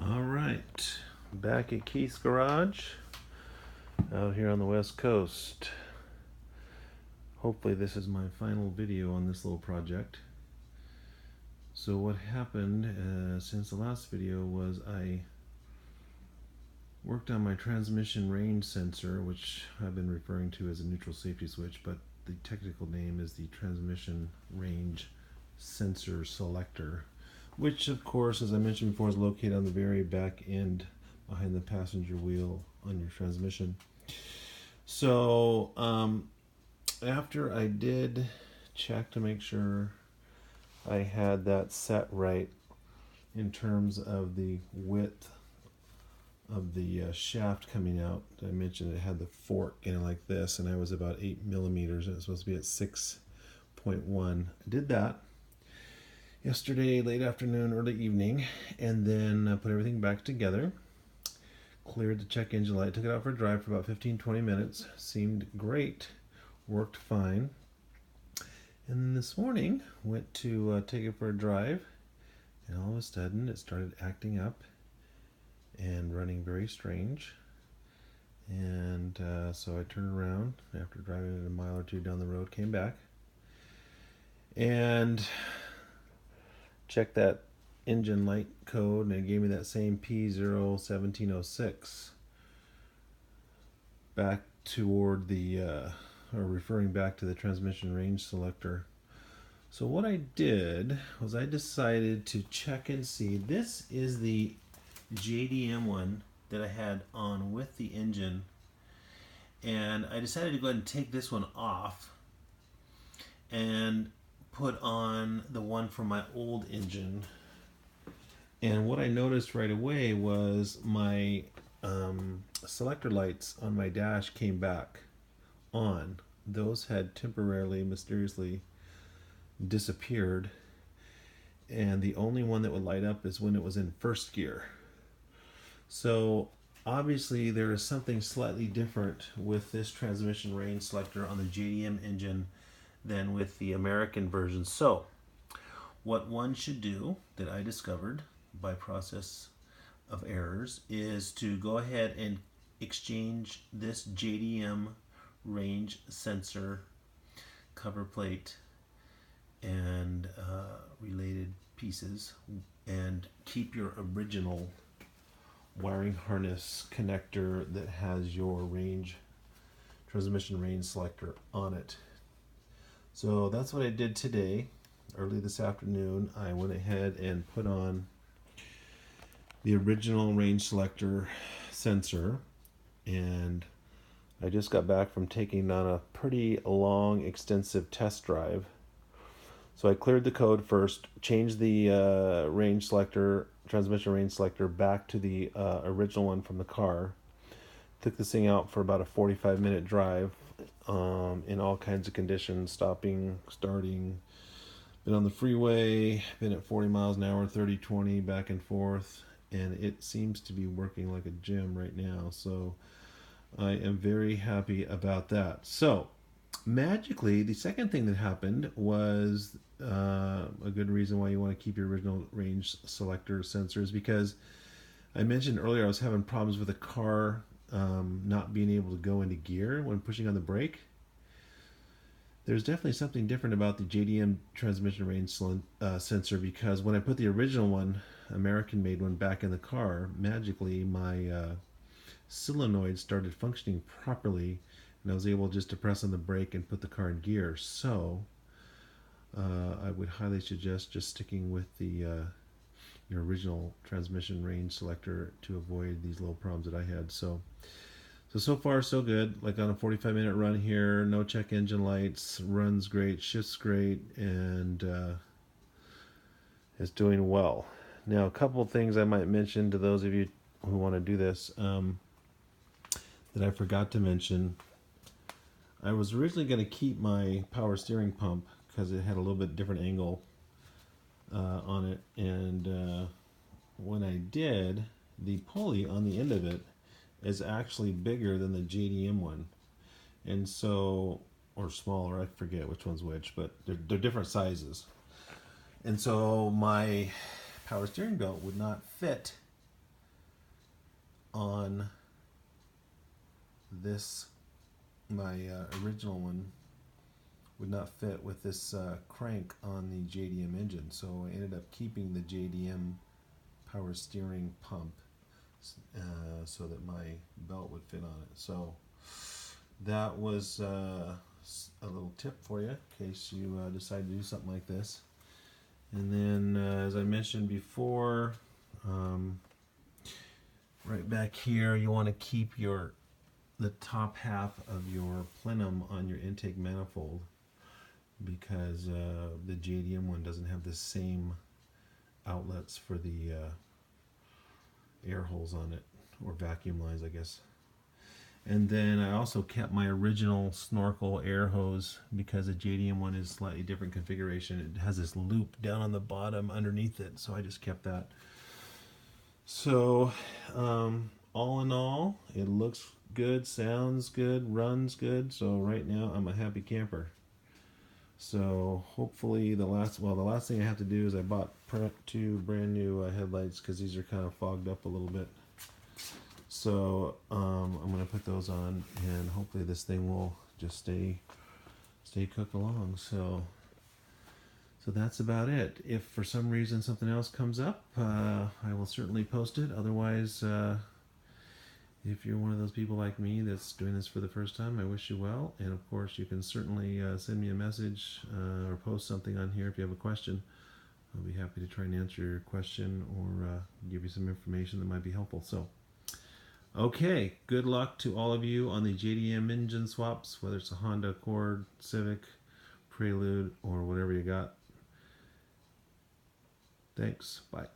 All right, back at Keith's garage out here on the West Coast. Hopefully this is my final video on this little project. So what happened since the last video was I worked on my transmission range sensor, which I've been referring to as a neutral safety switch, but the technical name is the transmission range sensor selector, which of course, as I mentioned before, is located on the very back end behind the passenger wheel on your transmission. So after I did check to make sure I had that set right in terms of the width of the shaft coming out, I mentioned it had the fork in like this, and I was about 8 millimeters, and it was supposed to be at 6.1. I did that yesterday, late afternoon, early evening, and then put everything back together. Cleared the check engine light, took it out for a drive for about 15-20 minutes. Seemed great, worked fine. And then this morning, went to take it for a drive, and all of a sudden it started acting up and running very strange. And so I turned around after driving it a mile or two down the road, came back, and checked that engine light code, and it gave me that same P01706 back toward the or referring back to the transmission range selector. So what I did was I decided to check and see. This is the JDM one that I had on with the engine, and I decided to go ahead and take this one off and put on the one from my old engine. And what I noticed right away was my selector lights on my dash came back on. Those had temporarily, mysteriously disappeared, and the only one that would light up is when it was in first gear. So obviously there is something slightly different with this transmission range selector on the JDM engine than with the American version. So what one should do, that I discovered by process of errors, is to go ahead and exchange this JDM range sensor cover plate and related pieces, and keep your original wiring harness connector that has your transmission range selector on it. So that's what I did today. Early this afternoon, I went ahead and put on the original range selector sensor, and I just got back from taking on a pretty long, extensive test drive. So I cleared the code first, changed the transmission range selector back to the original one from the car. Took this thing out for about a 45-minute drive in all kinds of conditions, stopping, starting. Been on the freeway, been at 40 miles an hour, 30-20, back and forth, and it seems to be working like a gem right now. So I am very happy about that. So magically, the second thing that happened was a good reason why you want to keep your original range selector sensors, because I mentioned earlier I was having problems with the car not being able to go into gear when pushing on the brake. There's definitely something different about the JDM transmission range sensor, because when I put the original one, American-made one, back in the car, magically my solenoid started functioning properly, and I was able just to press on the brake and put the car in gear. So I would highly suggest just sticking with your original transmission range selector to avoid these little problems that I had. So far so good. Like on a 45-minute run here, no check engine lights, runs great, shifts great, and it's doing well. Now, a couple of things I might mention to those of you who want to do this that I forgot to mention. I was originally going to keep my power steering pump because it had a little bit different angle on it, and when I did, the pulley on the end of it is actually bigger than the JDM one, and so, or smaller, I forget which one's which, but they're different sizes, and so my power steering belt would not fit on this, my original one, would not fit with this crank on the JDM engine, so I ended up keeping the JDM power steering pump so that my belt would fit on it. So that was a little tip for you in case you decide to do something like this. And then, as I mentioned before, right back here, you want to keep the top half of your plenum on your intake manifold, because the JDM one doesn't have the same outlets for the air holes on it, or vacuum lines, I guess. And then I also kept my original snorkel air hose, because the JDM one is slightly different configuration. It has this loop down on the bottom underneath it, so I just kept that. So all in all, it looks good, sounds good, runs good. So right now I'm a happy camper. So hopefully the last thing I have to do is I bought 2 brand new headlights, because these are kind of fogged up a little bit. So I'm going to put those on, and hopefully this thing will just stay cooked along. So that's about it. If for some reason something else comes up, I will certainly post it. Otherwise, if you're one of those people like me that's doing this for the first time, I wish you well. And of course, you can certainly send me a message or post something on here if you have a question. I'll be happy to try and answer your question, or give you some information that might be helpful. So, okay, good luck to all of you on the JDM engine swaps, whether it's a Honda Accord, Civic, Prelude, or whatever you got. Thanks. Bye.